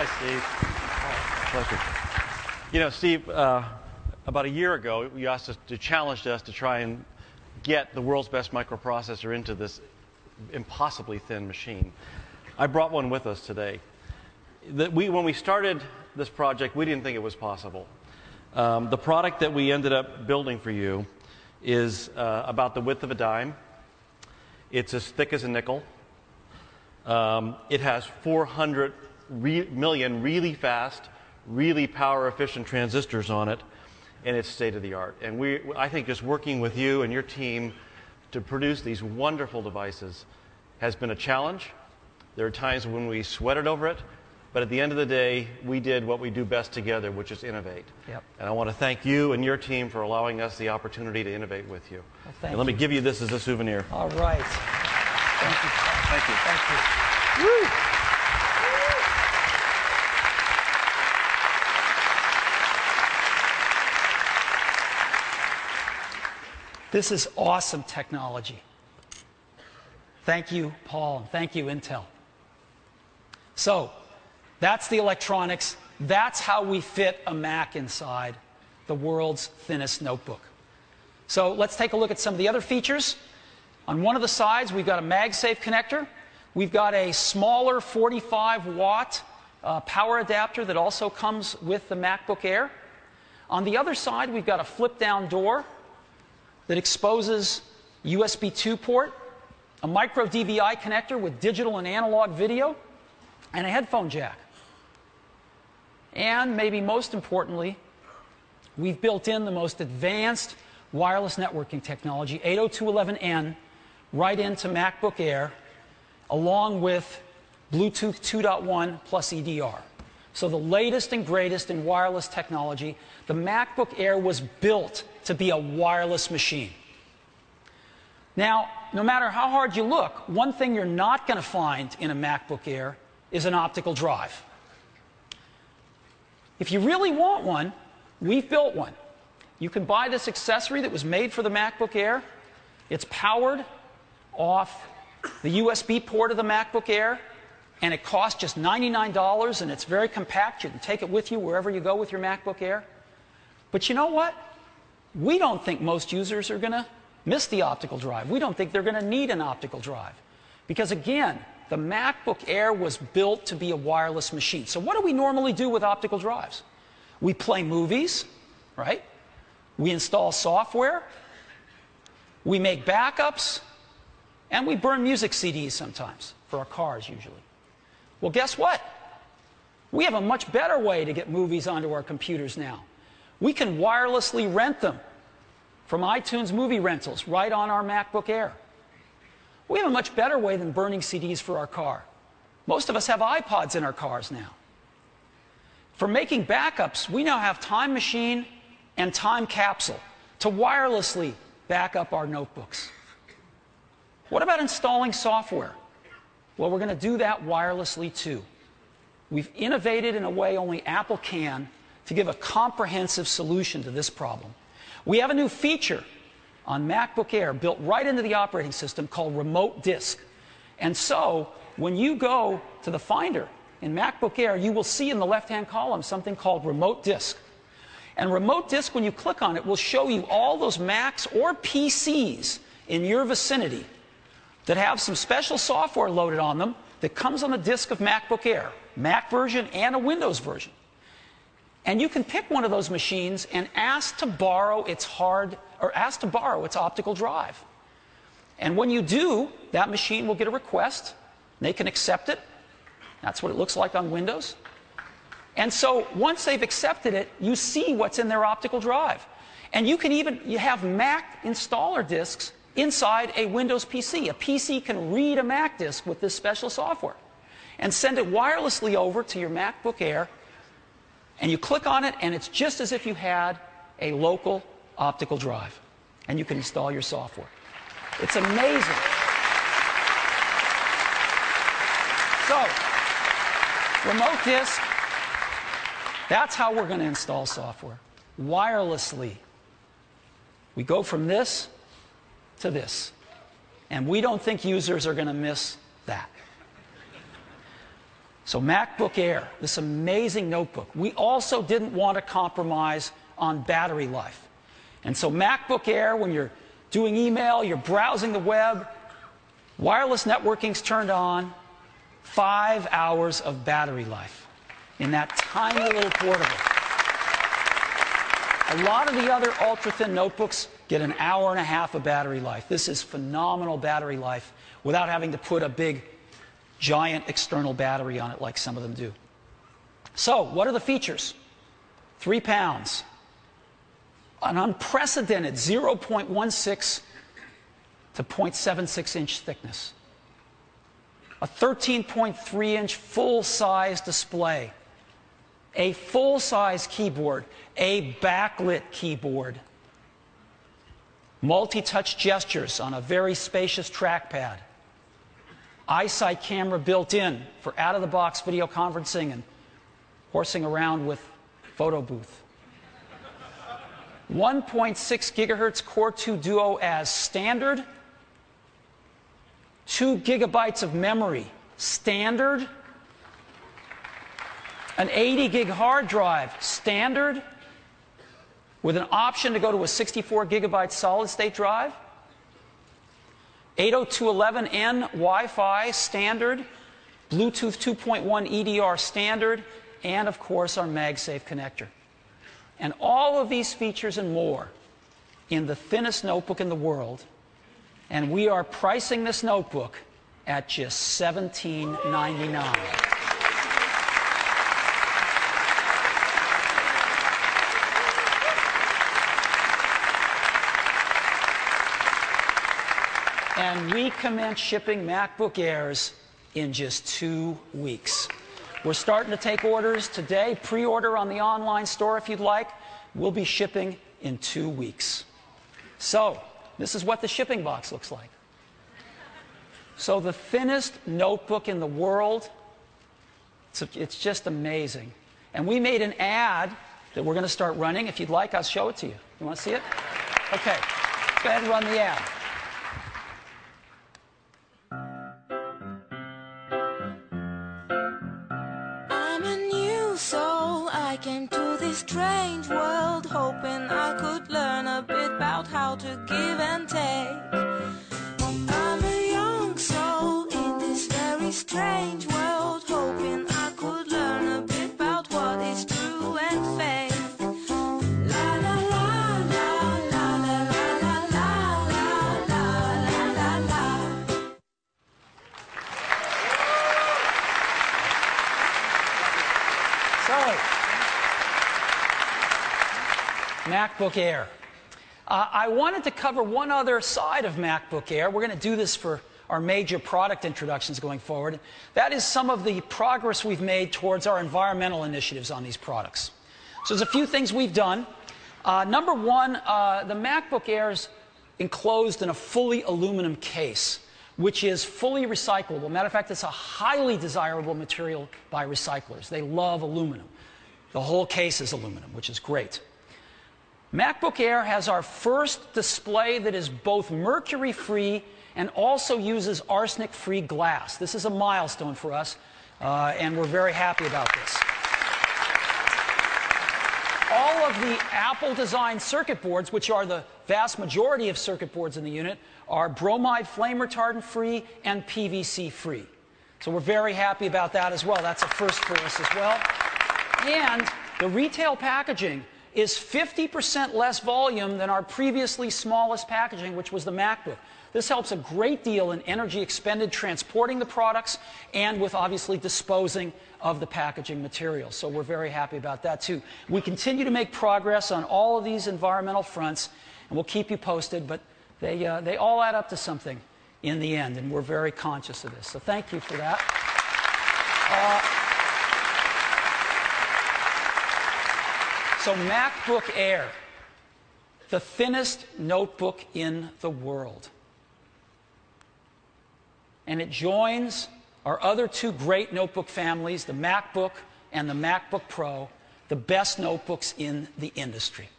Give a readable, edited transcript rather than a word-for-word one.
Hi, Steve. Pleasure. You know, Steve, about a year ago, you challenged us to try and get the world's best microprocessor into this impossibly thin machine. I brought one with us today. When we started this project, we didn't think it was possible. The product that we ended up building for you is about the width of a dime. It's as thick as a nickel. It has 400 million really fast, really power-efficient transistors on it, and it's state-of-the-art. And I think just working with you and your team to produce these wonderful devices has been a challenge. There are times when we sweated over it, but at the end of the day, we did what we do best together, which is innovate. Yep. And I want to thank you and your team for allowing us the opportunity to innovate with you. Well, thank and let me you. give you this as a souvenir. All right. Thank you. Thank you. Thank you. Woo. This is awesome technology. Thank you, Paul, and thank you, Intel. So, that's the electronics. That's how we fit a Mac inside the world's thinnest notebook. So let's take a look at some of the other features. On one of the sides, we've got a MagSafe connector. We've got a smaller 45-watt power adapter that also comes with the MacBook Air. On the other side, we've got a flip-down door that exposes USB 2 port, a micro DVI connector with digital and analog video, and a headphone jack. And maybe most importantly, we've built in the most advanced wireless networking technology, 802.11n, right into MacBook Air, along with Bluetooth 2.1 plus EDR. So the latest and greatest in wireless technology. The MacBook Air was built to be a wireless machine. Now, no matter how hard you look, one thing you're not going to find in a MacBook Air is an optical drive. If you really want one, we've built one. You can buy this accessory that was made for the MacBook Air. It's powered off the USB port of the MacBook Air, and it costs just $99, and it's very compact. You can take it with you wherever you go with your MacBook Air. But you know what? We don't think most users are going to miss the optical drive. We don't think they're going to need an optical drive. Because again, the MacBook Air was built to be a wireless machine. So what do we normally do with optical drives? We play movies, right? We install software. We make backups. And we burn music CDs sometimes, for our cars usually. Well, guess what? We have a much better way to get movies onto our computers now. We can wirelessly rent them from iTunes movie rentals right on our MacBook Air. We have a much better way than burning CDs for our car. Most of us have iPods in our cars now. For making backups, we now have Time Machine and Time Capsule to wirelessly back up our notebooks. What about installing software? Well, we're going to do that wirelessly too. We've innovated in a way only Apple can to give a comprehensive solution to this problem. We have a new feature on MacBook Air built right into the operating system called Remote Disk. And so, when you go to the Finder in MacBook Air, you will see in the left-hand column something called Remote Disk. And Remote Disk, when you click on it, will show you all those Macs or PCs in your vicinity that have some special software loaded on them that comes on the disk of MacBook Air, Mac version and a Windows version. And you can pick one of those machines and ask to borrow its optical drive. And when you do, that machine will get a request. They can accept it. That's what it looks like on Windows. And so once they've accepted it, you see what's in their optical drive. And you have Mac installer disks inside a Windows PC. A PC can read a Mac disk with this special software and send it wirelessly over to your MacBook Air. And you click on it, and it's just as if you had a local optical drive. And you can install your software. It's amazing. So, Remote Disk, that's how we're going to install software. Wirelessly. We go from this to this. And we don't think users are going to miss that. So MacBook Air, this amazing notebook. We also didn't want to compromise on battery life. And so MacBook Air, when you're doing email, you're browsing the web, wireless networking's turned on, 5 hours of battery life in that tiny little portable. A lot of the other ultra-thin notebooks get an hour and a half of battery life. This is phenomenal battery life without having to put a big, giant external battery on it like some of them do. So, what are the features? 3 pounds. An unprecedented 0.16 to 0.76 inch thickness. A 13.3 inch full-size display. A full-size keyboard. A backlit keyboard. Multi-touch gestures on a very spacious trackpad. EyeSight camera built in for out-of-the-box video conferencing and horsing around with photo booth. 1.6 gigahertz Core 2 Duo as standard. 2 gigabytes of memory standard. An 80 gig hard drive standard with an option to go to a 64 gigabyte solid state drive. 802.11n Wi-Fi standard, Bluetooth 2.1 EDR standard, and of course our MagSafe connector. And all of these features and more in the thinnest notebook in the world, and we are pricing this notebook at just $17.99. And we commence shipping MacBook Airs in just 2 weeks. We're starting to take orders today. Pre-order on the online store if you'd like. We'll be shipping in 2 weeks. So, this is what the shipping box looks like. So the thinnest notebook in the world, it's just amazing. And we made an ad that we're going to start running. If you'd like, I'll show it to you. You want to see it? Okay, go ahead and run the ad. I came to this strange world hoping I could learn a bit about how to give and take. I'm a young soul in this very strange world hoping I could learn a bit about what is true and fake. La la la la la la la la la la la la la. So, MacBook Air. I wanted to cover one other side of MacBook Air. We're going to do this for our major product introductions going forward. That is some of the progress we've made towards our environmental initiatives on these products. So there's a few things we've done. Number one, the MacBook Air is enclosed in a fully aluminum case, which is fully recyclable. Matter of fact, it's a highly desirable material by recyclers. They love aluminum. The whole case is aluminum, which is great. MacBook Air has our first display that is both mercury-free and also uses arsenic-free glass. This is a milestone for us, and we're very happy about this. All of the Apple-designed circuit boards, which are the vast majority of circuit boards in the unit, are bromide flame retardant-free and PVC-free. So we're very happy about that as well. That's a first for us as well. And the retail packaging is 50% less volume than our previously smallest packaging, which was the MacBook. This helps a great deal in energy expended transporting the products and with obviously disposing of the packaging materials. So we're very happy about that too. We continue to make progress on all of these environmental fronts, and we'll keep you posted, but they all add up to something in the end, and we're very conscious of this. So thank you for that. So MacBook Air, the thinnest notebook in the world. And it joins our other two great notebook families, the MacBook and the MacBook Pro, the best notebooks in the industry.